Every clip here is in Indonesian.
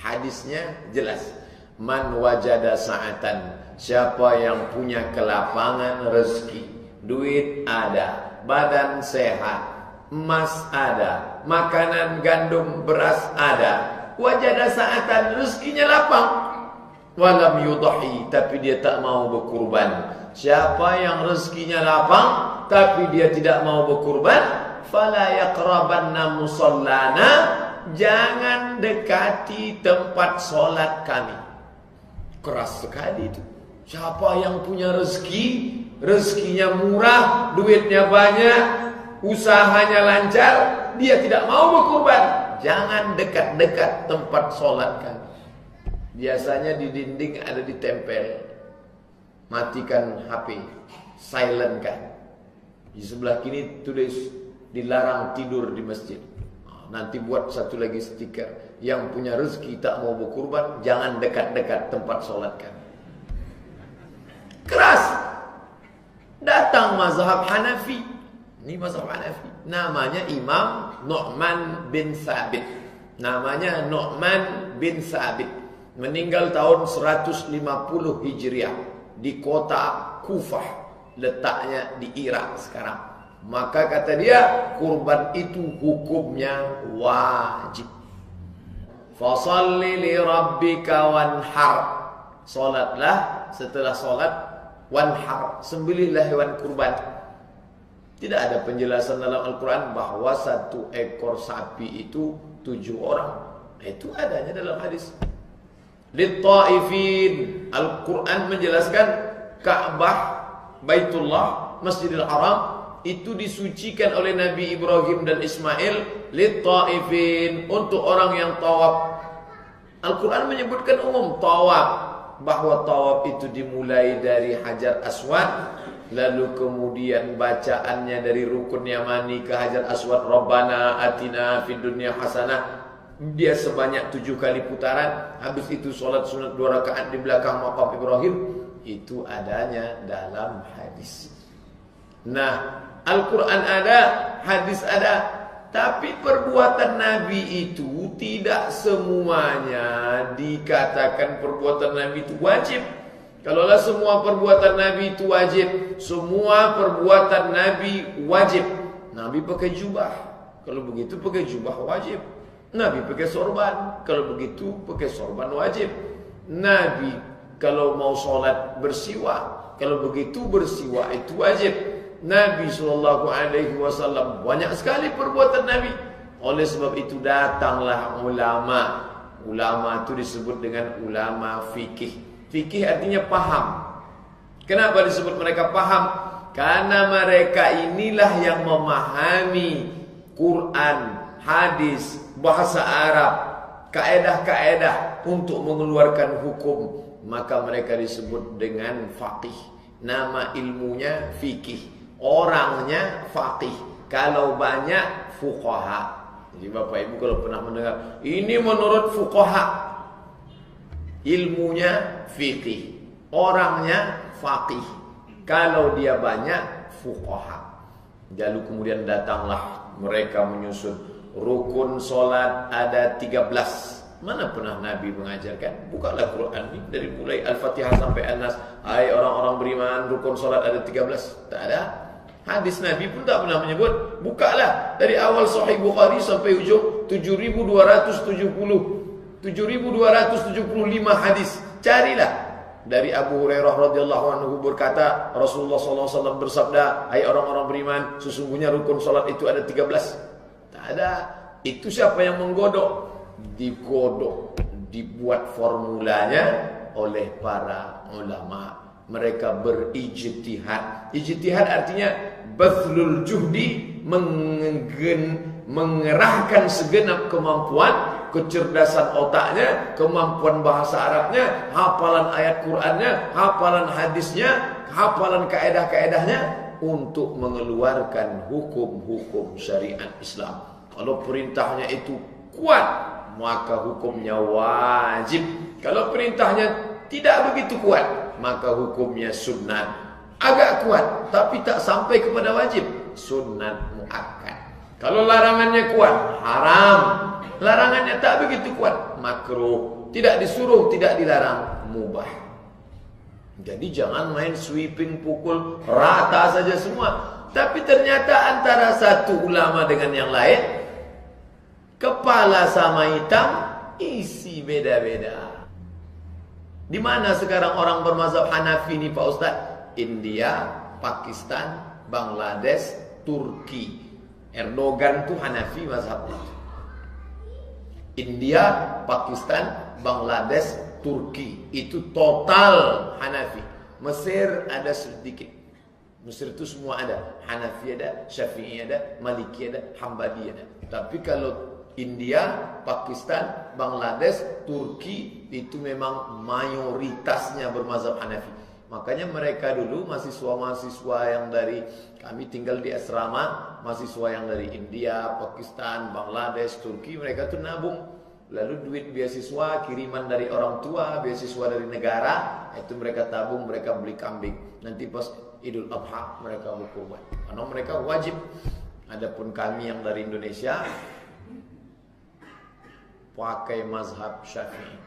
Hadisnya jelas. Man wajada sa'atan, siapa yang punya kelapangan rezeki, duit ada, badan sehat, emas ada, makanan gandum beras ada, wajada sa'atan, rezekinya lapang, walam yudhi, tapi dia tak mau berkurban. Siapa yang rezekinya lapang tapi dia tidak mau berkurban, fala yaqrabanna musallana, jangan dekati tempat solat kami. Keras sekali itu. Siapa yang punya rezeki, rezekinya murah, duitnya banyak, usahanya lancar, dia tidak mau berkurban, jangan dekat-dekat tempat solat kami. Biasanya di dinding ada ditempel, matikan HP, silent kan. Di sebelah kini tulis dilarang tidur di masjid. Nanti buat satu lagi stiker, yang punya rezeki tak mau berkurban, jangan dekat-dekat tempat solat kami. Keras. Datang mazhab Hanafi. Ini mazhab Hanafi. Namanya Imam Nu'man bin Thabit. Namanya Nu'man bin Thabit. Meninggal tahun 150 Hijriah di kota Kufah, letaknya di Irak sekarang. Maka kata dia, kurban itu hukumnya wajib. Fasalli li rabbika wanhar, salatlah, setelah salat wanhar, sembelihlah hewan kurban. Tidak ada penjelasan dalam Al-Quran bahwa satu ekor sapi itu 7 orang. Itu adanya dalam hadis. Lit-ta'ifin, Al-Quran menjelaskan Ka'bah, Baitullah, Masjidil Haram itu disucikan oleh Nabi Ibrahim dan Ismail. Lit-ta'ifin, untuk orang yang tawaf. Al-Quran menyebutkan umum tawaf, bahwa tawaf itu dimulai dari Hajar Aswad, lalu kemudian bacaannya dari Rukun Yamani ke Hajar Aswad, Rabbana atina fid dunya hasanah. Dia sebanyak 7 kali putaran. Habis itu sholat sunat 2 rakaat di belakang maqam Ibrahim. Itu adanya dalam hadis. Nah, Al-Quran ada, hadis ada, tapi perbuatan Nabi itu tidak semuanya dikatakan perbuatan Nabi itu wajib. Kalaulah semua perbuatan Nabi itu wajib, semua perbuatan Nabi wajib, Nabi pakai jubah. Kalau begitu pakai jubah wajib. Nabi pakai sorban, kalau begitu pakai sorban wajib. Nabi kalau mau sholat bersiwak, kalau begitu bersiwak itu wajib. Nabi SAW banyak sekali perbuatan Nabi. Oleh sebab itu datanglah ulama. Ulama itu disebut dengan ulama fikih. Fikih artinya paham. Kenapa disebut mereka paham? Karena mereka inilah yang memahami Quran, hadis, bahasa Arab, kaedah-kaedah untuk mengeluarkan hukum. Maka mereka disebut dengan faqih. Nama ilmunya fikih, orangnya faqih. Kalau banyak fuqaha. Jadi Bapak Ibu kalau pernah mendengar ini menurut fuqaha, ilmunya fikih, orangnya faqih. Kalau dia banyak fuqaha. Lalu kemudian datanglah mereka menyusun rukun solat ada 13. Mana pernah Nabi mengajarkan? Bukalah Quran ini dari mulai Al-Fatihah sampai An-Nas. Hai orang-orang beriman, rukun solat ada 13. Tak ada. Hadis Nabi pun tak pernah menyebut. Bukalah dari awal Sahih Bukhari sampai ujung 7.275 hadis. Carilah. Dari Abu Hurairah radhiyallahu anhu berkata, Rasulullah SAW bersabda, hai orang-orang beriman, sesungguhnya rukun salat itu ada 13. Tak ada. Itu siapa yang menggodok? Digodok, dibuat formulanya oleh para ulama. Mereka berijtihad. Ijtihad artinya bathlul juhdi, mengerahkan segenap kemampuan, kecerdasan otaknya, kemampuan bahasa Arabnya, hafalan ayat Qur'annya, hafalan hadisnya, hafalan kaedah-kaedahnya untuk mengeluarkan hukum-hukum syariat Islam. Kalau perintahnya itu kuat, maka hukumnya wajib. Kalau perintahnya tidak begitu kuat, maka hukumnya sunnat. Agak kuat, tapi tak sampai kepada wajib, sunnat muakkad. Kalau larangannya kuat, haram. Larangannya tak begitu kuat, makruh. Tidak disuruh, tidak dilarang, mubah. Jadi jangan main sweeping, pukul rata saja semua. Tapi ternyata antara satu ulama dengan yang lain, kepala sama hitam, isi beda-beda. Di mana sekarang orang bermazhab Hanafi ini Pak Ustaz? India, Pakistan, Bangladesh, Turki. Erdogan tuh Hanafi mazhabnya. India, Pakistan, Bangladesh, Turki itu total Hanafi. Mesir ada sedikit. Mesir itu semua ada. Hanafi ada, Syafi'i ada, Maliki ada, Hambali ada. Tapi kalau India, Pakistan, Bangladesh, Turki itu memang mayoritasnya bermazhab Hanafi. Makanya mereka dulu mahasiswa-mahasiswa yang dari, kami tinggal di asrama, mahasiswa yang dari India, Pakistan, Bangladesh, Turki, mereka tuh nabung. Lalu duit beasiswa, kiriman dari orang tua, beasiswa dari negara, itu mereka tabung, mereka beli kambing. Nanti pas Idul Adha mereka berkurban. Karena mereka wajib. Adapun kami yang dari Indonesia pakai mazhab Syafi'i.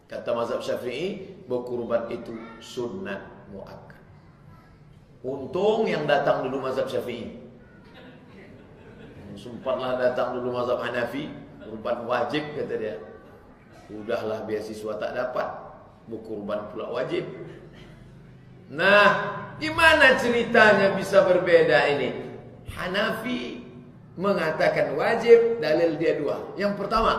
Kata mazhab Syafi'i, berkurban itu sunnat muakkad. Untung yang datang dulu mazhab Syafi'i. Sempatlah datang dulu mazhab Hanafi, kurban wajib kata dia. Udahlah beasiswa tak dapat, berkurban pula wajib. Nah, gimana ceritanya bisa berbeda ini? Hanafi mengatakan wajib, dalil dia dua. Yang pertama,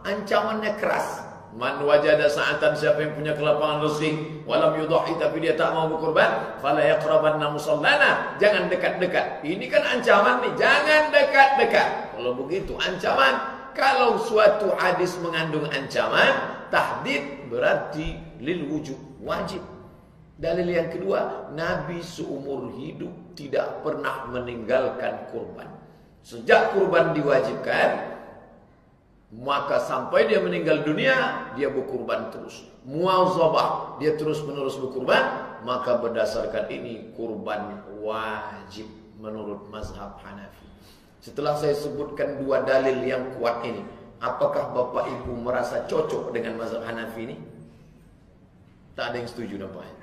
ancamannya keras. Man wajada sa'atan, siapa yang punya kelapangan rezeki walam yudhi tapi dia tak mau berkurban, fala yaqrabanna musallana, jangan dekat-dekat. Ini kan ancaman nih, jangan dekat-dekat. Kalau begitu ancaman, kalau suatu hadis mengandung ancaman, tahdid berarti lil wujub, wajib. Dalil yang kedua, Nabi seumur hidup tidak pernah meninggalkan kurban. Sejak kurban diwajibkan, maka sampai dia meninggal dunia, dia berkurban terus. Muazabah, dia terus menerus berkurban. Maka berdasarkan ini, kurban wajib menurut mazhab Hanafi. Setelah saya sebutkan dua dalil yang kuat ini, apakah Bapak Ibu merasa cocok dengan mazhab Hanafi ini? Tak ada yang setuju nampaknya.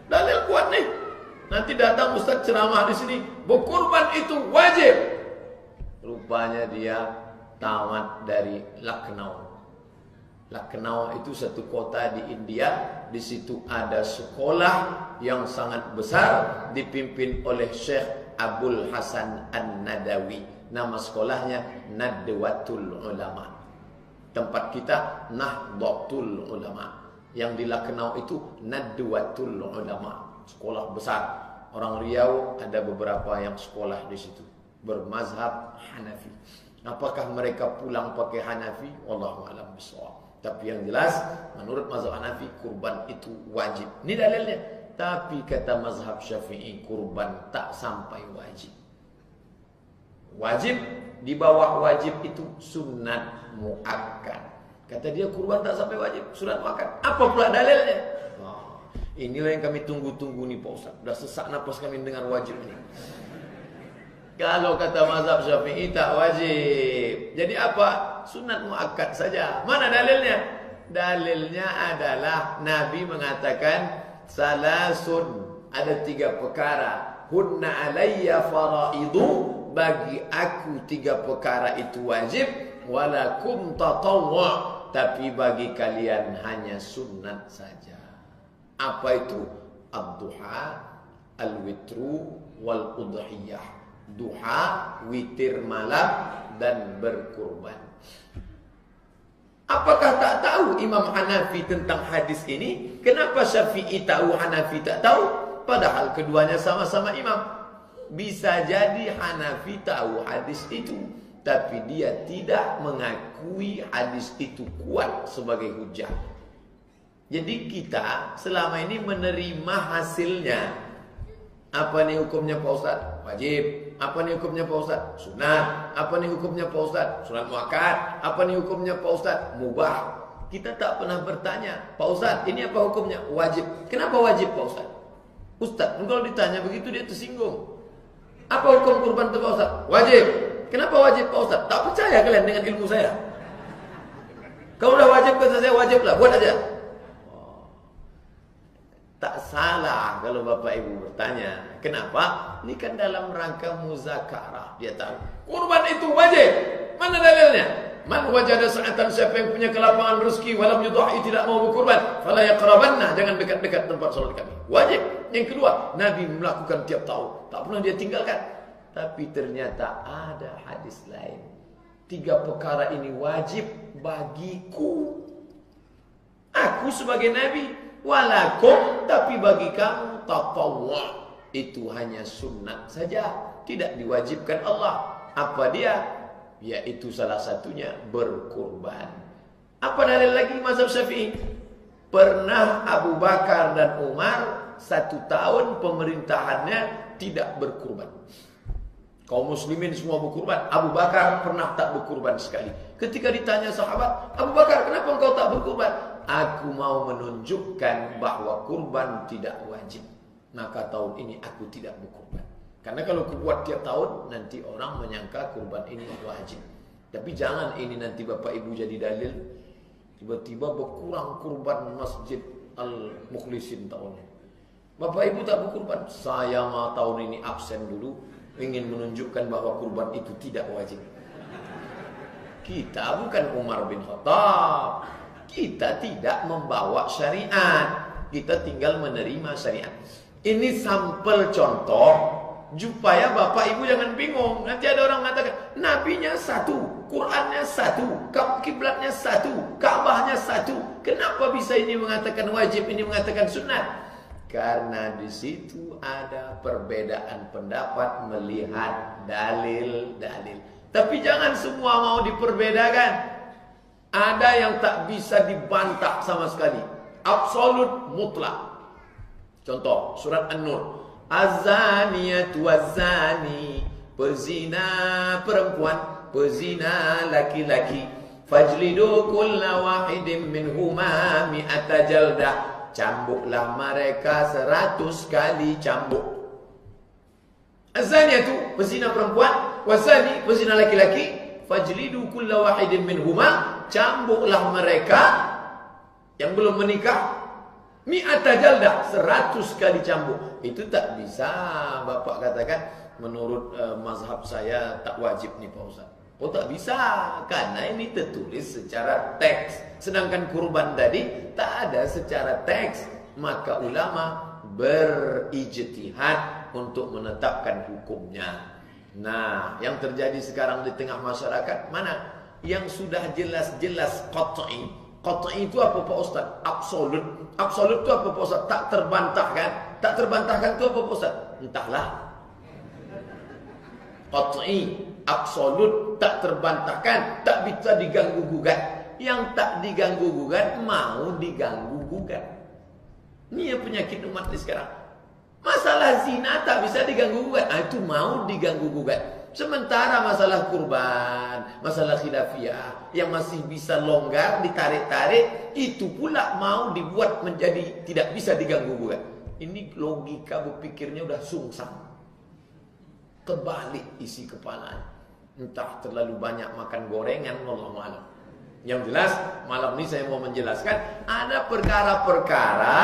Dalil kuat nih. Nanti datang Ustaz ceramah di sini, berkurban itu wajib. Rupanya dia tamat dari Lucknow. Lucknow itu satu kota di India. Di situ ada sekolah yang sangat besar dipimpin oleh Syekh Abdul Hasan An-Nadawi. Nama sekolahnya Nadwatul Ulama. Tempat kita Nahdlatul Ulama. Yang di Lucknow itu Nadwatul Ulama. Sekolah besar. Orang Riau ada beberapa yang sekolah di situ. Bermazhab Hanafi. Apakah mereka pulang pakai Hanafi? Wallahu a'lam bishawab. Tapi yang jelas, menurut mazhab Hanafi, kurban itu wajib. Ini dalilnya. Tapi kata mazhab Syafi'i, kurban tak sampai wajib. Wajib, di bawah wajib itu sunat muakkad. Kata dia kurban tak sampai wajib, sunat muakkad. Apa pula dalilnya? Oh, inilah yang kami tunggu-tunggu nih Pak Ustaz. Sudah sesak napas kami dengar wajib ini. Kalau kata mazhab Syafi'i tak wajib. Jadi apa? Sunat muakkad saja. Mana dalilnya? Dalilnya adalah Nabi mengatakan salasun, ada 3 perkara. Hunna alayya faraidu, bagi aku 3 perkara itu wajib. Walakum tatawwu', tapi bagi kalian hanya sunat saja. Apa itu? Ad-duha, al-witru, wal-udhiyah. Duha, witir malam, dan berkurban. Apakah tak tahu Imam Hanafi tentang hadis ini? Kenapa Syafi'i tahu, Hanafi tak tahu? Padahal keduanya sama-sama imam. Bisa jadi Hanafi tahu hadis itu, tapi dia tidak mengakui hadis itu kuat sebagai hujah. Jadi kita selama ini menerima hasilnya. Apa nih hukumnya Pak Ustaz? Wajib. Apa nih hukumnya Pak Ustaz? Sunat. Apa nih hukumnya Pak Ustaz? Sunat muakkad. Apa nih hukumnya Pak Ustaz? Mubah. Kita tak pernah bertanya, Pak Ustaz, ini apa hukumnya? Wajib. Kenapa wajib Pak Ustaz? Ustaz, kalau ditanya begitu dia tersinggung. Apa hukum kurban itu Pak Ustaz? Wajib. Kenapa wajib Pak Ustaz? Tak percaya kalian dengan ilmu saya? Kalau udah wajib kata saya wajib lah, buat aja. Tak salah kalau Bapak Ibu bertanya. Kenapa? Ini kan dalam rangka muzakarah. Dia tahu kurban itu wajib. Mana dalilnya? Man wajada sa'atan, siapa yang punya kelapangan rezeki walam yudha'i, tidak mau berkurban, fala yaqrabanna, jangan dekat-dekat tempat salat kami. Wajib. Yang kedua, Nabi melakukan tiap tahun, tak pernah dia tinggalkan. Tapi ternyata ada hadis lain. 3 perkara ini wajib bagiku. Aku sebagai Nabi, walakum, tapi bagi kamu tatawwu'. Itu hanya sunnah saja, tidak diwajibkan Allah. Apa dia? Yaitu salah satunya berkurban. Apa dalil lagi mazhab Syafi'i? Pernah Abu Bakar dan Umar 1 tahun pemerintahannya tidak berkurban. Kaum muslimin semua berkurban. Abu Bakar pernah tak berkurban sekali. Ketika ditanya sahabat, Abu Bakar, kenapa engkau tak berkurban? Aku mau menunjukkan bahwa kurban tidak wajib. Maka tahun ini aku tidak berkurban. Karena kalau buat tiap tahun, nanti orang menyangka kurban ini wajib. Tapi jangan ini nanti Bapak Ibu jadi dalil. Tiba-tiba berkurang kurban Masjid Al-Mukhlisin tahun ini. Bapak Ibu tak berkurban. Saya mah tahun ini absen dulu. Ingin menunjukkan bahwa kurban itu tidak wajib. Kita bukan Umar bin Khattab. Kita tidak membawa syariat. Kita tinggal menerima syariat. Ini sampel contoh supaya Bapak Ibu jangan bingung. Nanti ada orang mengatakan nabinya satu, Qurannya satu, kiblatnya satu, Ka'bahnya satu. Kenapa bisa ini mengatakan wajib, ini mengatakan sunat? Karena di situ ada perbedaan pendapat melihat dalil-dalil. Tapi jangan semua mau diperbedakan. Ada yang tak bisa dibantah sama sekali. Absolut mutlak. Contoh surat An-Nur. Az-zaniyatu waz-zani, pezina perempuan, pezina laki-laki, fajlidu kulla wahidin minhuma mi'ata jaldah, cambuklah mereka 100 kali cambuk. Az-zaniyatu, pezina perempuan, waz-zani, pezina laki-laki, fajlidu kulla wahidin minhuma, cambuklah mereka yang belum menikah mi'ata jaldah, 100 kali cambuk. Itu tak bisa Bapak katakan menurut mazhab saya tak wajib nih Pak Ustaz. Oh tak bisa, karena ini tertulis secara teks. Sedangkan kurban tadi tak ada secara teks. Maka ulama berijtihad untuk menetapkan hukumnya. Nah, yang terjadi sekarang di tengah masyarakat mana? Yang sudah jelas-jelas qat'i. Qat'i itu apa Pak Ustaz? Absolut. Absolut itu apa Pak Ustaz? Tak terbantahkan. Tak terbantahkan itu apa Pak Ustaz? Entahlah. Qat'i, absolut, tak terbantahkan, tak bisa diganggu gugat. Yang tak diganggu gugat mau diganggu gugat. Ini yang penyakit umat ini sekarang. Masalah zina tak bisa diganggu gugat. Itu mau diganggu gugat. Sementara masalah kurban, masalah khilafiyah yang masih bisa longgar, ditarik-tarik, itu pula mau dibuat menjadi tidak bisa diganggu gugat. Ini logika berpikirnya udah sungsang. Terbalik isi kepalanya. Entah terlalu banyak makan gorengan, wallahu a'lam. Yang jelas malam ini saya mau menjelaskan ada perkara-perkara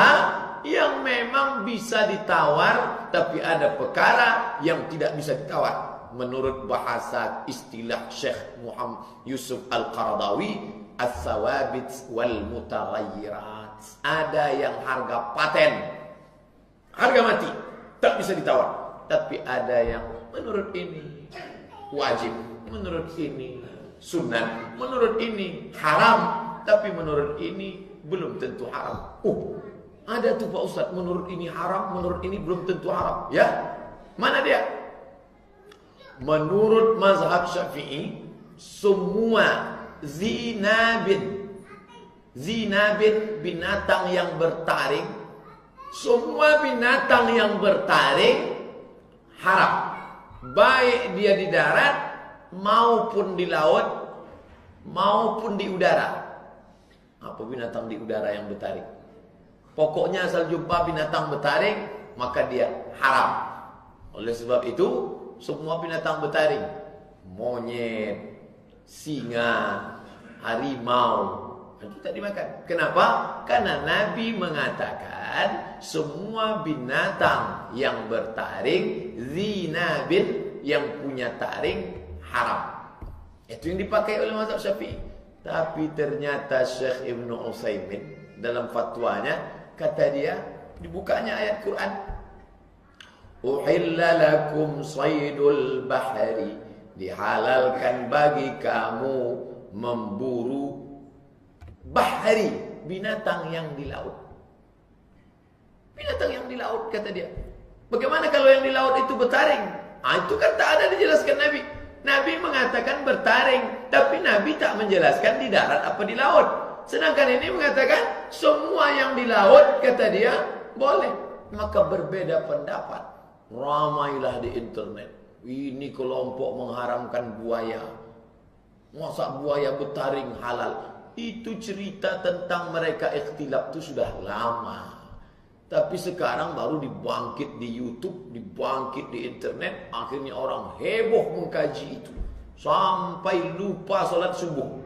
yang memang bisa ditawar, tapi ada perkara yang tidak bisa ditawar. Menurut bahasa istilah Syekh Muhammad Yusuf Al-Qaradawi, as-sawabit wal mutaghayyirat. Ada yang harga paten, harga mati, tak bisa ditawar. Tapi ada yang menurut ini wajib, menurut ini sunnah, menurut ini haram, tapi menurut ini belum tentu haram. Ada tuh Pak Ustaz, menurut ini haram, menurut ini belum tentu haram. Ya, mana dia? Menurut mazhab Syafi'i, semua zinabin binatang yang bertaring, semua binatang yang bertaring haram. Baik dia di darat maupun di laut maupun di udara. Apa binatang di udara yang bertaring? Pokoknya asal jumpa binatang bertaring, maka dia haram. Oleh sebab itu semua binatang bertaring, monyet, singa, harimau. Itu tak dimakan. Kenapa? Karena Nabi mengatakan semua binatang yang bertaring zinabil, yang punya taring haram. Itu yang dipakai oleh mazhab Syafi'i. Tapi ternyata Syekh Ibnu Utsaimin dalam fatwanya kata dia, dibukanya ayat Quran, uhilla lakum saydul bahari, dihalalkan bagi kamu memburu bahari, binatang yang di laut. Binatang yang di laut, kata dia. Bagaimana kalau yang di laut itu bertaring? Itu kan tak ada dijelaskan Nabi. Nabi mengatakan bertaring, tapi Nabi tak menjelaskan di darat apa di laut. Sedangkan ini mengatakan semua yang di laut, kata dia, boleh. Maka berbeda pendapat. Ramailah di internet. Ini kelompok mengharamkan buaya. Masa buaya bertaring halal? Itu cerita tentang mereka ikhtilaf itu sudah lama. Tapi sekarang baru dibangkit di YouTube, dibangkit di internet. Akhirnya orang heboh mengkaji itu. Sampai lupa salat subuh.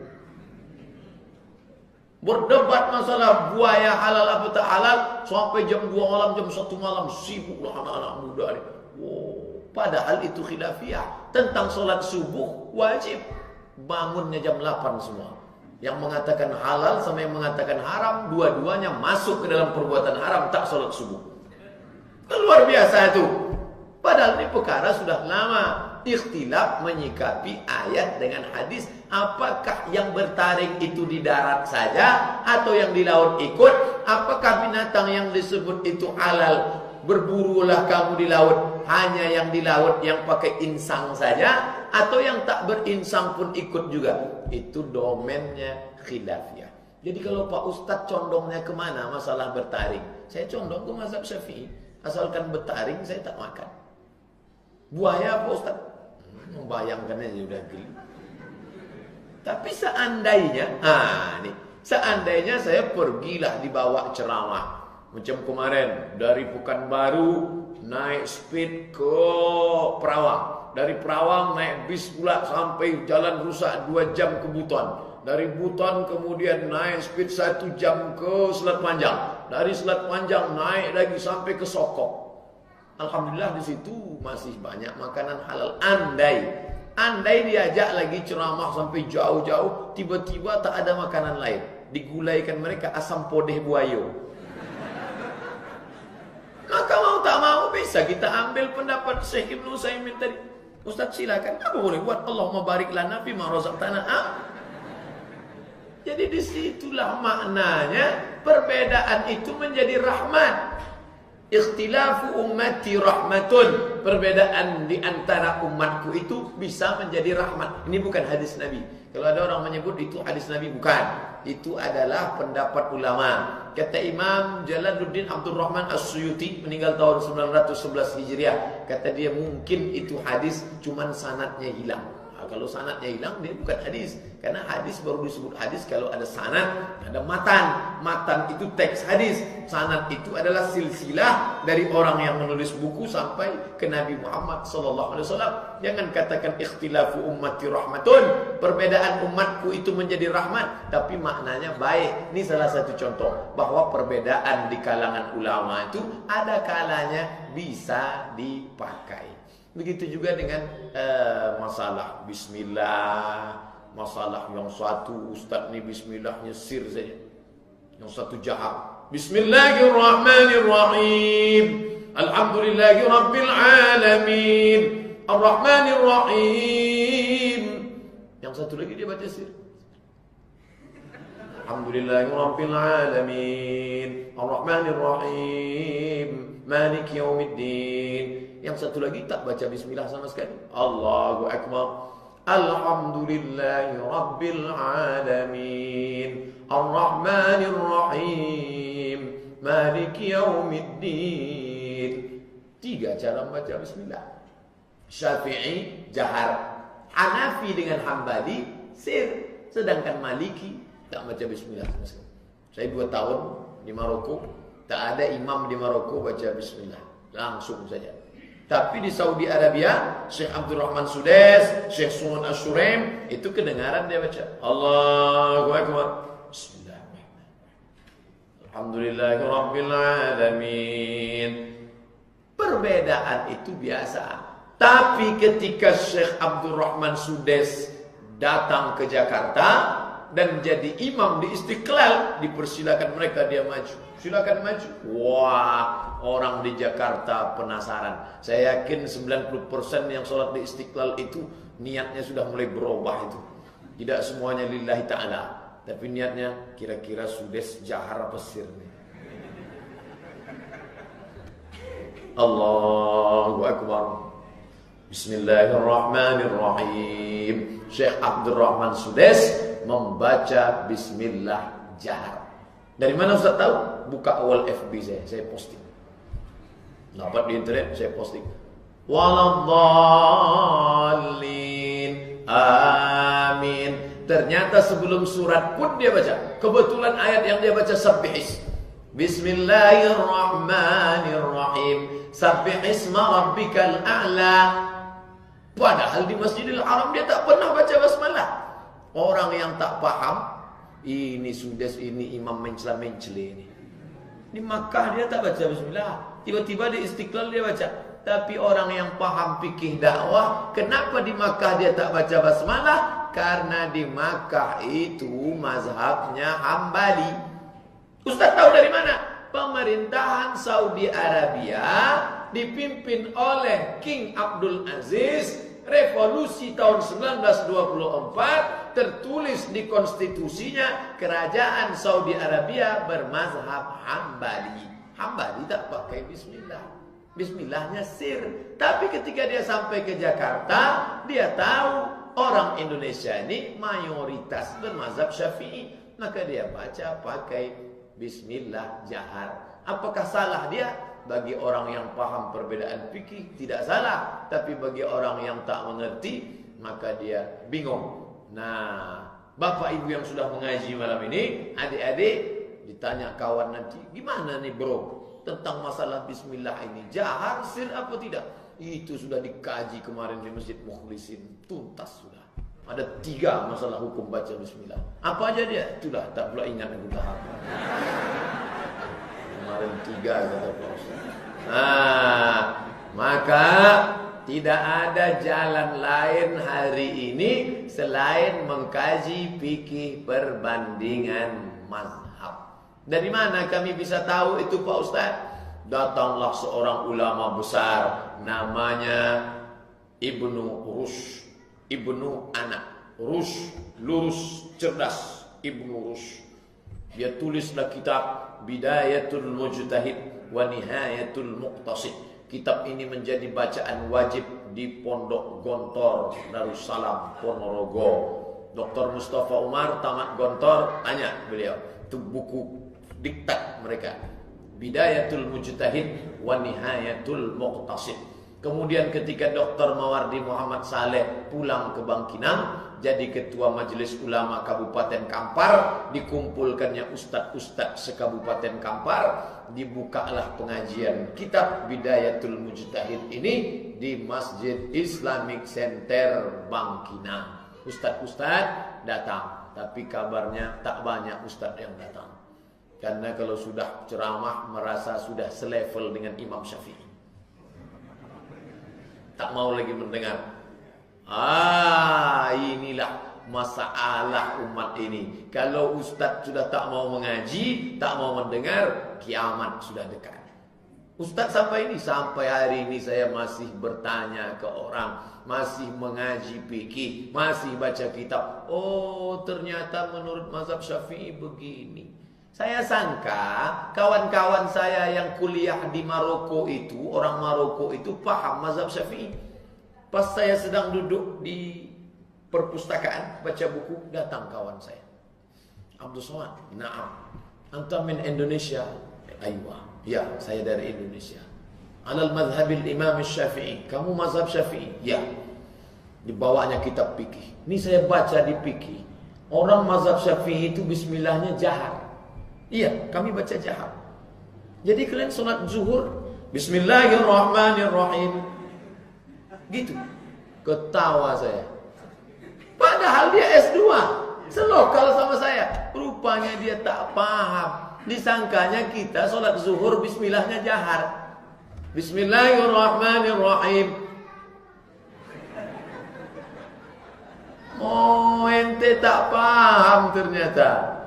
Berdebat masalah buaya halal apa tak halal. Sampai jam 2 malam, jam 1 malam. Sibuklah anak-anak muda ini. Padahal itu khilafiyah. Tentang salat subuh wajib. Bangunnya jam 8 semua. Yang mengatakan halal sama yang mengatakan haram, dua-duanya masuk ke dalam perbuatan haram, tak salat subuh. Luar biasa itu. Padahal ini perkara sudah lama. Ikhtilaf menyikapi ayat dengan hadis. Apakah yang bertaring itu di darat saja atau yang di laut ikut? Apakah binatang yang disebut itu halal? Berburulah kamu di laut. Hanya yang di laut yang pakai insang saja, atau yang tak berinsang pun ikut juga. Itu domennya khilafiyah. Jadi kalau Pak Ustadz condongnya kemana masalah bertaring? Saya condong ke mazhab Syafi'i. Asalkan bertaring saya tak makan. Buaya Pak Ustadz? Membayangkannya sudah geli. Tapi seandainya, seandainya saya pergilah dibawa ceramah. Macam kemarin dari Pekanbaru naik speed ke Perawang. Dari Perawang naik bis pula sampai jalan rusak 2 jam ke Buton. Dari Buton kemudian naik speed 1 jam ke Selat Panjang. Dari Selat Panjang naik lagi sampai ke Sokok. Alhamdulillah di situ masih banyak makanan halal. Andai diajak lagi ceramah sampai jauh-jauh, tiba-tiba tak ada makanan lain. Digulaikan mereka asam podeh buayo. Maka mau tak mau bisa kita ambil pendapat Syekh Ibnu Utsaimin tadi. Ustaz silakan, apa boleh buat? Allahumma barik lana fi ma razaqtana. Jadi disitulah maknanya perbedaan itu menjadi rahmat. Ikhtilafu ummati rahmatun. Perbedaan di antara umatku itu bisa menjadi rahmat. Ini bukan hadis Nabi. Kalau ada orang menyebut itu hadis Nabi, bukan. Itu adalah pendapat ulama. Kata Imam Jalaluddin Abdul Rahman As-Suyuti, meninggal tahun 911 Hijriah. Kata dia mungkin itu hadis, cuman sanadnya hilang. Kalau sanadnya hilang, dia bukan hadis. Karena hadis baru disebut hadis kalau ada sanad, ada matan. Matan itu teks hadis. Sanad itu adalah silsilah dari orang yang menulis buku sampai ke Nabi Muhammad SAW. Jangan katakan ikhtilafu ummati rahmatun. Perbedaan umatku itu menjadi rahmat, tapi maknanya baik. Ini salah satu contoh bahwa perbedaan di kalangan ulama itu ada kalanya bisa dipakai. Begitu juga dengan masalah bismillah. Masalah yang satu ustaz ni bismillahnya sir saja, yang satu jahar. Bismillahirrahmanirrahim. Alhamdulillahi rabbil alamin. Ar-Rahmanirrahim. Yang satu lagi dia baca sir. Alhamdulillahi rabbil alamin. Ar-Rahmanirrahim. Maliki yaumiddin. Yang satu lagi tak baca bismillah sama sekali. Allahu akbar. Alhamdulillahi rabbil alamin. Ar-Rahmanir Rahim. Maliki yaumiddin. 3 cara membaca bismillah. Syafi'i jahar. Hanafi dengan Hambali sir. Sedangkan Maliki tak baca bismillah sama sekali. Saya 2 tahun di Maroko, tak ada imam di Maroko baca bismillah. Langsung saja. Tapi di Saudi Arabia, Syekh Abdurrahman Sudes, Syekh Sunan Asyuraim, itu kedengaran dia baca Allahu Akbar. Bismillahirrahmanirrahim. Alhamdulillahirabbil alamin. Perbedaan itu biasa. Tapi ketika Syekh Abdurrahman Sudes datang ke Jakarta dan jadi imam di Istiqlal, dipersilakan mereka, dia maju. Silakan maju. Wah, orang di Jakarta penasaran. Saya yakin 90% yang sholat di Istiqlal itu niatnya sudah mulai berubah itu. Tidak semuanya lillahi ta'ala, tapi niatnya kira-kira Sudes jahar apa sir nih. Allahu Akbar. Bismillahirrahmanirrahim. Syekh Abdurrahman Sudes membaca bismillah jahar. Dari mana Ustaz tahu? Buka awal FB saya posting. Dapat di internet, saya posting. Waladhdallin, amin. Ternyata sebelum surat pun dia baca. Kebetulan ayat yang dia baca Sabbihis. Bismillahirrahmanirrahim. Sabbihisma rabbikal a'la. Padahal di Masjidil Haram dia tak pernah baca basmalah. Orang yang tak paham, ini Sudes, ini imam mencela-mencela ini. Di Makkah dia tak baca bismillah, tiba-tiba di Istiqlal dia baca. Tapi orang yang paham fikih dakwah, kenapa di Makkah dia tak baca basmalah? Karena di Makkah itu mazhabnya Hambali. Ustaz tahu dari mana? Pemerintahan Saudi Arabia dipimpin oleh King Abdul Aziz. Revolusi tahun 1924 tertulis di konstitusinya kerajaan Saudi Arabia bermazhab Hambali. Hambali tak pakai bismillah. Bismillahnya sir. Tapi ketika dia sampai ke Jakarta, dia tahu orang Indonesia ini mayoritas bermazhab Syafi'i, maka dia baca pakai bismillah jahar. Apakah salah dia? Bagi orang yang paham perbedaan fikih tidak salah, tapi bagi orang yang tak mengerti maka dia bingung. Nah, bapak ibu yang sudah mengaji malam ini, adik-adik ditanya kawan nanti, gimana nih bro tentang masalah bismillah ini, jahar sir apa tidak? Itu sudah dikaji kemarin di Masjid Mukhlisin, tuntas sudah. Ada 3 masalah hukum baca bismillah. Apa aja dia? Itulah tak pula ingat aku tahap. Kemarin 3 kata Pak Ustaz. Maka tidak ada jalan lain hari ini selain mengkaji fikih perbandingan mazhab. Dari mana kami bisa tahu itu Pak Ustaz? Datanglah seorang ulama besar namanya Ibnu Rushd. Ibnu anak Rushd, lurus, cerdas. Ibnu Rushd. Dia tulislah kitab Bidayatul Mujtahid wa Nihayatul Muqtasid. Kitab ini menjadi bacaan wajib di Pondok Gontor Darussalam Ponorogo. Dr. Mustafa Umar tamat Gontor, tanya beliau, itu buku diktat mereka. Bidayatul Mujtahid wa Nihayatul Muqtasid. Kemudian ketika Dr. Mawardi Muhammad Saleh pulang ke Bangkinang, jadi ketua Majelis Ulama Kabupaten Kampar, dikumpulkannya ustadz-ustadz sekabupaten Kampar, dibukalah pengajian kitab Bidayatul Mujtahid ini di Masjid Islamic Center Bangkinang. Ustadz-ustadz datang, tapi kabarnya tak banyak ustadz yang datang. Karena kalau sudah ceramah merasa sudah selevel dengan Imam Syafi'i, tak mau lagi mendengar. Inilah masalah umat ini. Kalau ustaz sudah tak mau mengaji, tak mau mendengar, kiamat sudah dekat. Ustaz sampai hari ini saya masih bertanya ke orang, masih mengaji fikih, masih baca kitab. Oh, ternyata menurut mazhab Syafi'i begini. Saya sangka kawan-kawan saya yang kuliah di Maroko itu, orang Maroko itu paham mazhab Syafi'i. Pas saya sedang duduk di perpustakaan baca buku, datang kawan saya. Abdul Somad, "Na'am. Anta min Indonesia?" "Aywa." "Ya, saya dari Indonesia." "Alal madhhabil Imam Syafi'i." "Kamu mazhab Syafi'i?" "Ya." Dibawanya kitab fikih. Ini saya baca di fikih. Orang mazhab Syafi'i itu bismillahnya jahar. Iya, kami baca jahar. Jadi kalian salat zuhur, bismillahirrahmanirrahim. Gitu. Ketawa saya. Padahal dia S2. Selokal sama saya. Rupanya dia tak paham. Disangkanya kita sholat zuhur bismillahnya jahar. Bismillahirrahmanirrahim. Oh, ente tak paham ternyata.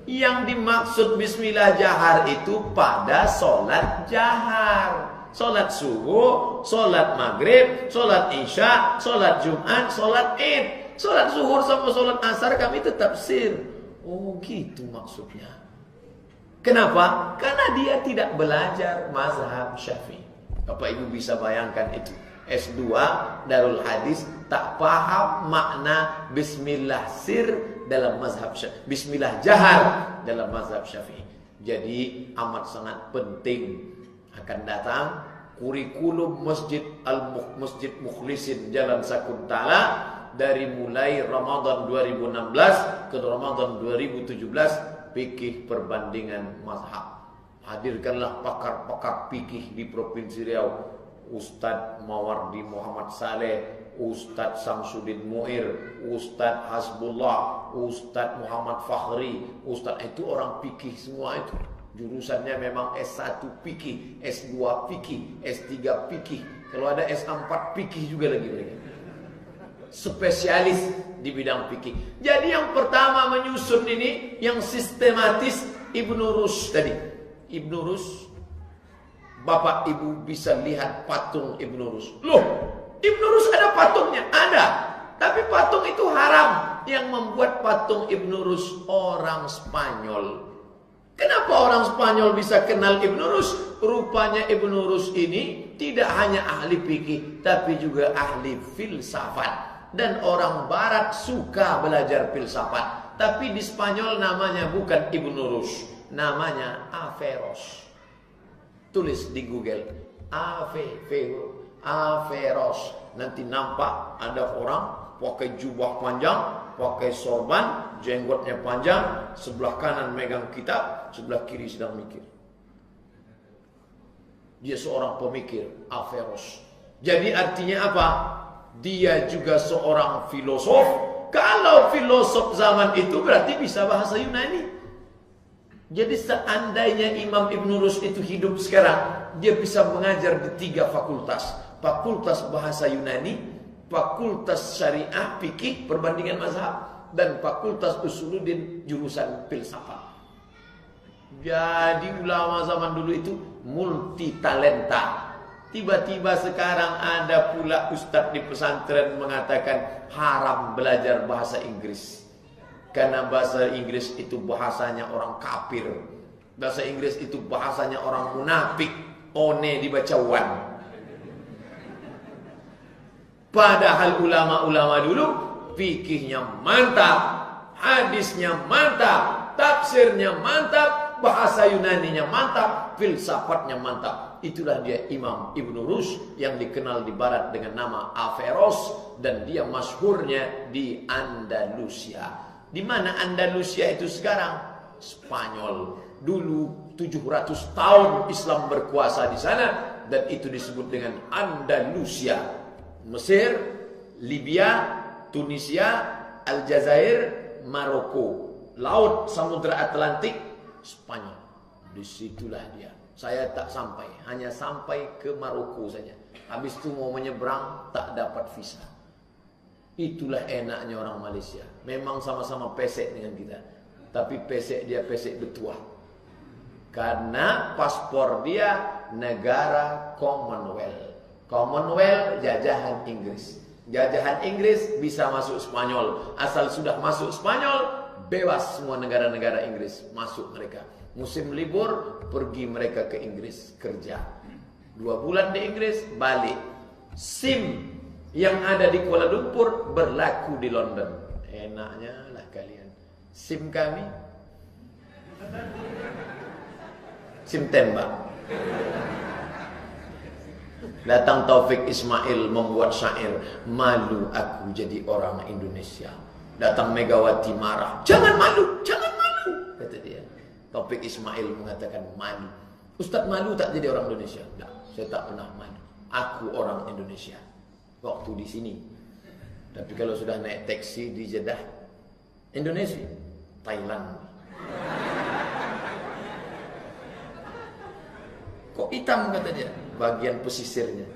Yang dimaksud bismillah jahar itu pada sholat jahar. Sholat subuh, sholat maghrib, sholat isya, sholat jumat, sholat id. Sholat zuhur sama sholat asar kami tetap sir. Oh gitu maksudnya. Kenapa? Karena dia tidak belajar mazhab Syafi'i. Bapak Ibu bisa bayangkan itu. S2 Darul Hadis tak paham makna bismillah sir dalam mazhab Syafi'i. Bismillah jahar dalam mazhab Syafi'i. Jadi amat sangat penting akan datang kurikulum Masjid Mukhlisin Jalan Sakuntala dari mulai Ramadan 2016 ke Ramadan 2017. Fikih perbandingan mazhab. Hadirkanlah pakar-pakar fikih di Provinsi Riau. Ustadz Mawardi Muhammad Saleh, Ustadz Samsudin Muir, Ustadz Hasbullah, Ustadz Muhammad Fakhri. Ustadz itu orang fikih semua itu. Jurusannya memang S1 fikih, S2 fikih, S3 fikih. Kalau ada S4 fikih juga lagi mereka. Spesialis di bidang fikih. Jadi yang pertama menyusun ini yang sistematis Ibnu Rushd tadi. Ibnu Rushd, Bapak Ibu bisa lihat patung Ibnu Rushd. Loh, Ibnu Rushd ada patungnya? Ada. Tapi patung itu haram. Yang membuat patung Ibnu Rushd orang Spanyol. Kenapa orang Spanyol bisa kenal Ibnu Rushd? Rupanya Ibnu Rushd ini tidak hanya ahli fikih, tapi juga ahli filsafat. Dan orang Barat suka belajar filsafat. Tapi di Spanyol namanya bukan Ibnu Rushd, namanya Averroes. Tulis di Google Averroes. Nanti nampak ada orang pakai jubah panjang, pakai sorban, jenggotnya panjang, sebelah kanan megang kitab, sebelah kiri sedang mikir. Dia seorang pemikir, Averroes. Jadi artinya apa? Dia juga seorang filosof. Kalau filosof zaman itu berarti bisa bahasa Yunani. Jadi seandainya Imam Ibnu Rushd itu hidup sekarang, dia bisa mengajar di 3 fakultas. Fakultas bahasa Yunani, fakultas syariah, fikih, perbandingan mazhab, dan fakultas usuluddin, jurusan filsafat. Jadi ulama zaman dulu itu multi talenta. Tiba-tiba sekarang ada pula ustadz di pesantren mengatakan haram belajar bahasa Inggris. Karena bahasa Inggris itu bahasanya orang kafir. Bahasa Inggris itu bahasanya orang munafik. One dibaca wan. Padahal ulama-ulama dulu fikihnya mantap, hadisnya mantap, tafsirnya mantap, bahasa Yunaninya mantap, filsafatnya mantap. Itulah dia Imam Ibnu Rushd yang dikenal di barat dengan nama Averroes, dan dia masyhurnya di Andalusia. Di mana Andalusia itu sekarang? Spanyol. Dulu 700 tahun Islam berkuasa di sana, dan itu disebut dengan Andalusia. Mesir, Libya, Tunisia, Aljazair, Maroko. Laut Samudra Atlantik, Spanyol. Disitulah dia. Saya tak sampai, hanya sampai ke Maroko saja. Habis itu mau menyeberang, tak dapat visa. Itulah enaknya orang Malaysia. Memang sama-sama pesek dengan kita, tapi pesek dia pesek betuah. Karena paspor dia negara Commonwealth. Commonwealth jajahan Inggris. Jajahan Inggris bisa masuk Spanyol. Asal sudah masuk Spanyol, bebas semua negara-negara Inggris masuk mereka. Musim libur pergi mereka ke Inggris kerja. 2 bulan di Inggris balik. SIM yang ada di Kuala Lumpur berlaku di London. Enaknya lah kalian. SIM kami SIM tembak. Datang Taufik Ismail membuat syair, malu aku jadi orang Indonesia. Datang Megawati marah, jangan malu, kata dia. Taufik Ismail mengatakan malu. Ustaz malu tak jadi orang Indonesia? Tidak, saya tak pernah malu. Aku orang Indonesia. waktu di sini. Tapi kalau sudah naik taksi di Jeddah, Indonesia, Thailand. Kok hitam kata dia? Bagian pesisirnya.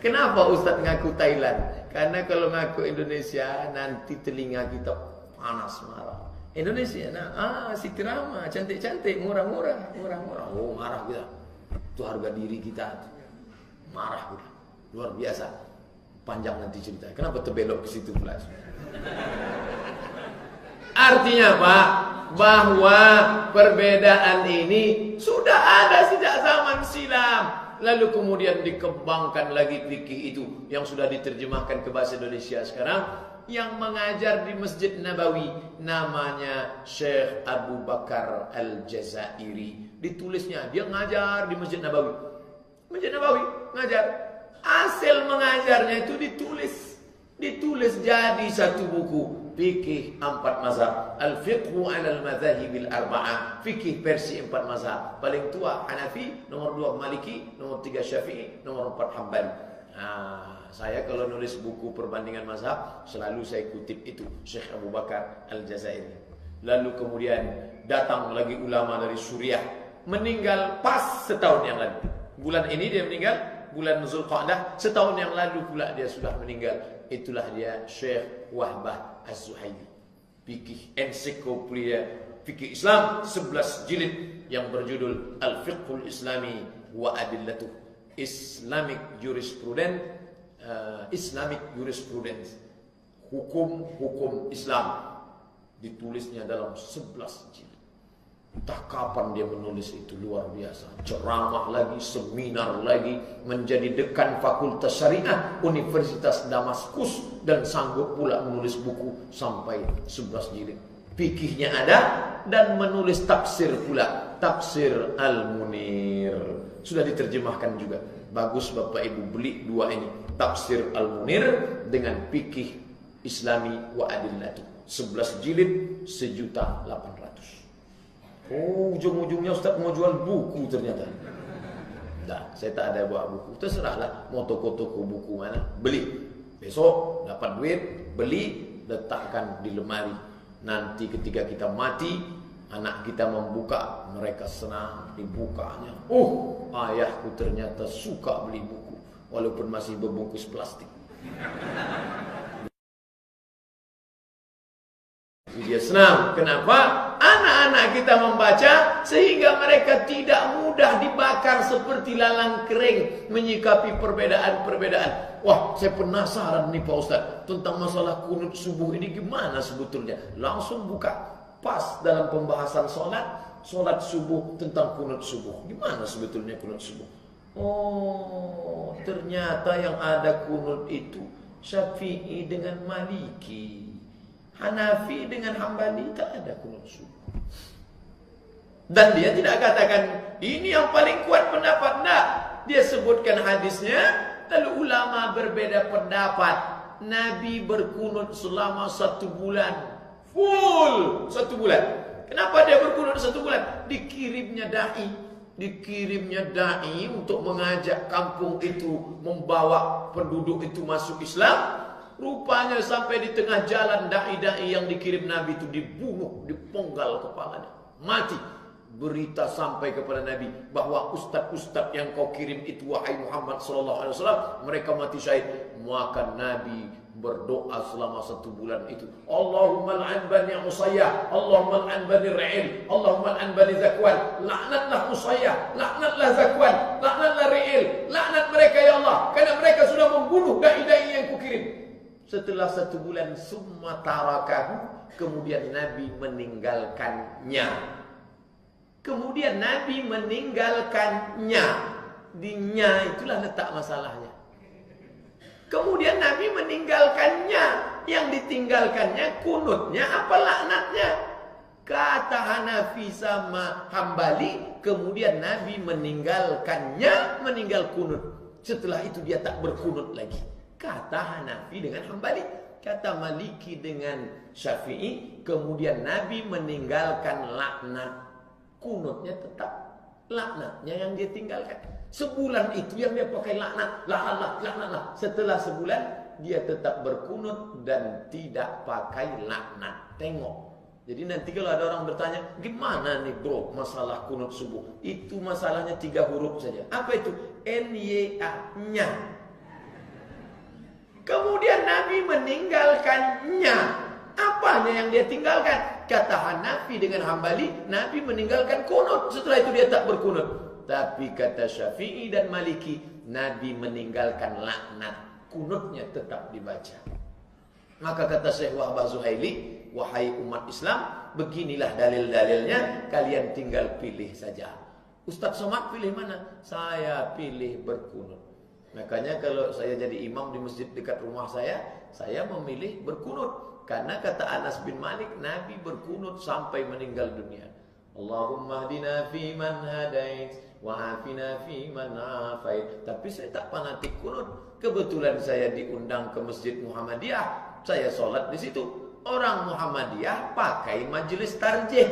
Kenapa Ustaz ngaku Thailand? Karena kalau ngaku Indonesia nanti telinga kita panas marah. Indonesia, Siti Rama, cantik-cantik, murah-murah. Oh, marah kita. Itu harga diri kita. Marah kita. Luar biasa. Panjang nanti cerita. Kenapa terbelok ke situ pula? Artinya Pak, bahwa perbedaan ini sudah ada sejak zaman silam. Lalu kemudian dikembangkan lagi fikih itu yang sudah diterjemahkan ke bahasa Indonesia sekarang. Yang mengajar di Masjid Nabawi namanya Syekh Abu Bakar Al-Jazairi. Ditulisnya, dia ngajar di Masjid Nabawi. Masjid Nabawi ngajar. Hasil mengajarnya itu ditulis jadi satu buku. Fikih 4 mazhab. Al-Fiqhu 'ala al-Madzahibil Arba'ah. Fikih versi 4 mazhab. Paling tua Hanafi, nomor 2 Maliki, nomor 3 Syafi'i, nomor 4 Hambali. Saya kalau nulis buku perbandingan mazhab selalu saya kutip itu Syekh Abu Bakar Al-Jazairi. Lalu kemudian datang lagi ulama dari Suriah, meninggal pas setahun yang lalu. Bulan ini dia meninggal, bulan Zulqa'dah, setahun yang lalu pula dia sudah meninggal. Itulah dia Syekh Wahbah Az-Zuhaili. Fikih ensiklopedia fikih Islam 11 jilid yang berjudul Al-Fiqhul Islami wa Adillatuh. Islamic Jurisprudence, hukum Islam, ditulisnya dalam 11 jilid. Entah kapan dia menulis itu, luar biasa. Ceramah lagi, seminar lagi, menjadi dekan Fakultas Syariah Universitas Damaskus, dan sanggup pula menulis buku sampai 11 jilid. Fikihnya ada, dan menulis tafsir pula, Tafsir Al-Munir. Sudah diterjemahkan juga. Bagus Bapak Ibu beli 2 ini. Tafsir Al-Munir dengan Fikih Islami wa Adillatu. 11 jilid 1.800.000. Oh, ujung-ujungnya Ustaz mau jual buku ternyata. Dah, saya tak ada buat buku. Terserahlah mau toko-toko buku mana, beli. Besok dapat duit, beli, letakkan di lemari. Nanti ketika kita mati, anak kita membuka, mereka senang dibukanya. Oh, ayahku ternyata suka beli buku, walaupun masih berbungkus plastik. Dia senang. Kenapa? Anak-anak kita membaca sehingga mereka tidak mudah dibakar seperti lalang kering menyikapi perbedaan-perbedaan. Wah, saya penasaran nih Pak Ustaz tentang masalah kunut subuh ini gimana sebetulnya. Langsung buka pas dalam pembahasan solat subuh tentang kunut subuh. Gimana sebetulnya kunut subuh? Oh, ternyata yang ada kunut itu Syafi'i dengan Maliki. Hanafi dengan Hambali tak ada kunut subuh. Dan dia tidak katakan ini yang paling kuat pendapat, enggak. Dia sebutkan hadisnya, lalu ulama berbeda pendapat. Nabi berkunut selama 1 bulan. Full 1 bulan. Kenapa dia berkunut 1 bulan? Dikirimnya dai untuk mengajak kampung itu, membawa penduduk itu masuk Islam. Rupanya sampai di tengah jalan dai-dai yang dikirim Nabi itu dibunuh, dipenggal kepalanya, mati. Berita sampai kepada Nabi bahwa ustaz-ustaz yang kau kirim itu wahai Muhammad sallallahu alaihi wasallam, mereka mati syahid. Maka Nabi berdoa selama 1 bulan itu, Allahumma al'an bani Usayyah, Allahumma al'an bani Ri'il, Allahumma al'an bani Zakwan. Laknatlah Usayyah, laknatlah Zakwan, laknatlah Ri'il, laknat mereka ya Allah, karena mereka sudah membunuh dai-dai yang kukirim. Setelah 1 bulan, summa tarakahu, kemudian Nabi meninggalkannya. Di nya itulah letak masalahnya. Kemudian Nabi meninggalkannya. Yang ditinggalkannya kunutnya apa laknatnya? Kata Hanafi sama Hambali, kemudian Nabi meninggalkannya, meninggal kunut. Setelah itu dia tak berkunut lagi. Kata Hanafi dengan Hambali, kata Maliki dengan Syafi'i, kemudian Nabi meninggalkan laknat, kunutnya tetap. Laknatnya yang dia tinggalkan. Sebulan itu yang dia pakai laknat. Laknat. Setelah sebulan, dia tetap berkunut dan tidak pakai laknat. Tengok. Jadi nanti kalau ada orang bertanya, gimana nih bro masalah kunut subuh? Itu masalahnya 3 huruf saja. Apa itu? N-Y-A-nya. Kemudian Nabi meninggalkannya. Apanya yang dia tinggalkan? Kata Hanafi dengan Hambali, Nabi meninggalkan kunut. Setelah itu dia tak berkunut. Tapi kata Syafi'i dan Maliki, Nabi meninggalkan laknat. Kunutnya tetap dibaca. Maka kata Syekh Wahbah Zuhaili, wahai umat Islam, beginilah dalil-dalilnya, kalian tinggal pilih saja. Ustaz Somad pilih mana? Saya pilih berkunut. Makanya kalau saya jadi imam di masjid dekat rumah saya memilih berkunut. Karena kata Anas bin Malik, Nabi berkunut sampai meninggal dunia. Allahumma hdina fi man hadait, wa afina fi man afait. Tapi saya tak fanatik kunut. Kebetulan saya diundang ke Masjid Muhammadiyah. Saya sholat di situ. Orang Muhammadiyah pakai majelis tarjih.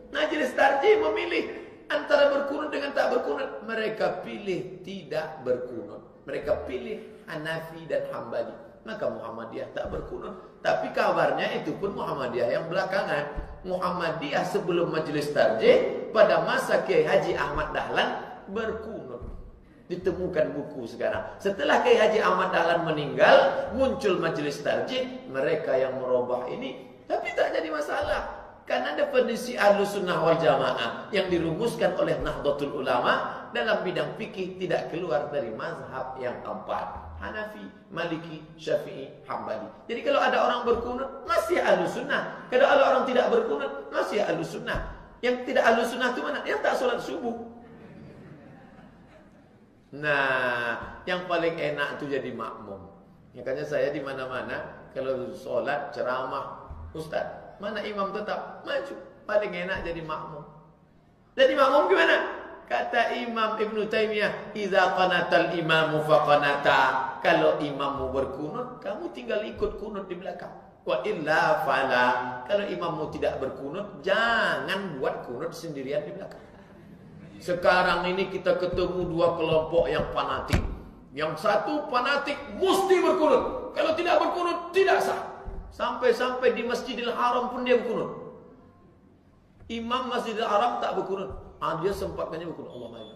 Majelis tarjih memilih antara berkunut dengan tak berkunut. Mereka pilih tidak berkunut. Mereka pilih Hanafi dan Hambali. Maka Muhammadiyah tak berkunut. Tapi kabarnya itu pun Muhammadiyah yang belakangan. Muhammadiyah sebelum majelis tarjih pada masa Kiai Haji Ahmad Dahlan berkunut. Ditemukan buku sekarang. Setelah Kiai Haji Ahmad Dahlan meninggal, muncul majelis tarjih. Mereka yang merubah ini, tapi tak jadi masalah. Karena definisi Ahlussunnah wal Jamaah yang dirumuskan oleh Nahdlatul Ulama dalam bidang fikih tidak keluar dari mazhab yang 4. Hanafi, Maliki, Syafi'i, Hambali. Jadi kalau ada orang berkunut, masih Ahlussunnah. Kalau ada orang tidak berkunut, masih Ahlussunnah. Yang tidak Ahlussunnah itu mana? Yang tak sholat subuh. Nah, yang paling enak itu jadi makmum. Makanya saya di mana-mana kalau sholat ceramah, Ustaz, mana imam tetap maju. Paling enak jadi makmum. Jadi makmum gimana? Kata Imam Ibn Taimiyah, "Idza qanatal imamu faqanata." Kalau imammu berkunut, kamu tinggal ikut kunut di belakang. Wa illa fala. Kalau imammu tidak berkunut, jangan buat kunut sendirian di belakang. Sekarang ini kita ketemu 2 kelompok yang fanatik. Yang satu fanatik mesti berkunut. Kalau tidak berkunut tidak sah. Sampai-sampai di Masjidil Haram pun dia berkunut. Imam Masjidil Haram tak berkunut. Dia sempatkannya berkunut. Allah maha.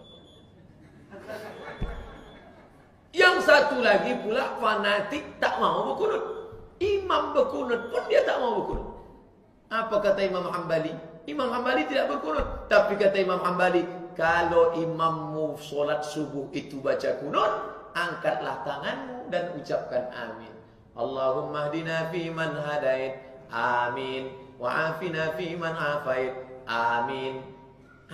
Yang satu lagi pula fanatik tak mau berkunut. Imam berkunut pun dia tak mau berkunut. Apa kata Imam Hambali? Imam Hambali tidak berkunut. Tapi kata Imam Hambali, kalau imammu solat subuh itu baca kunut, angkatlah tanganmu dan ucapkan amin. Allahumma hdina fi man hadait, amin. Wa afina fi man afait, amin.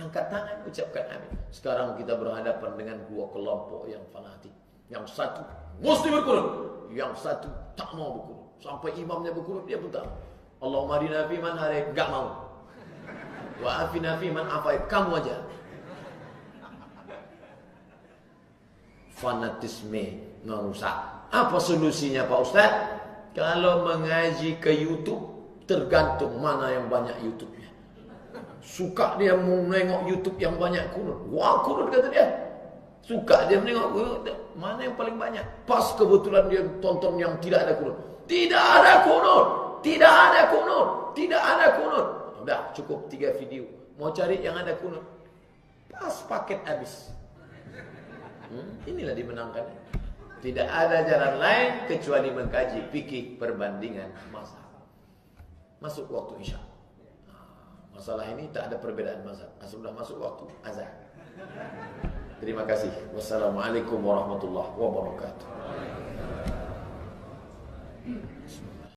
Angkat tangan, ucapkan amin. Sekarang kita berhadapan dengan 2 kelompok yang fanatik. Yang satu mesti berkunut, yang satu tak mau berkunut. Sampai imamnya berkunut dia pun tak. Allahumma hdina fi man hadait, enggak mau. Wa afina fi man afait, kamu aja. Fanatisme merusak. Apa solusinya Pak Ustaz? Kalau mengaji ke YouTube, tergantung mana yang banyak YouTube-nya. Suka dia mau nengok YouTube yang banyak kunut. Wah, kunut kata dia. Suka dia menengok kunut. Mana yang paling banyak? Pas kebetulan dia tonton yang tidak ada kunut. Tidak ada kunut. Tidak ada kunut. Tidak ada kunut. Udah cukup 3 video. Mau cari yang ada kunut. Pas paket habis. Inilah dimenangkan. Tidak ada jalan lain kecuali mengkaji fikih perbandingan mazhab. Masuk waktu isya. Masalah ini tak ada perbedaan mazhab. Sudah masuk waktu azan. Terima kasih. Wassalamualaikum warahmatullahi wabarakatuh.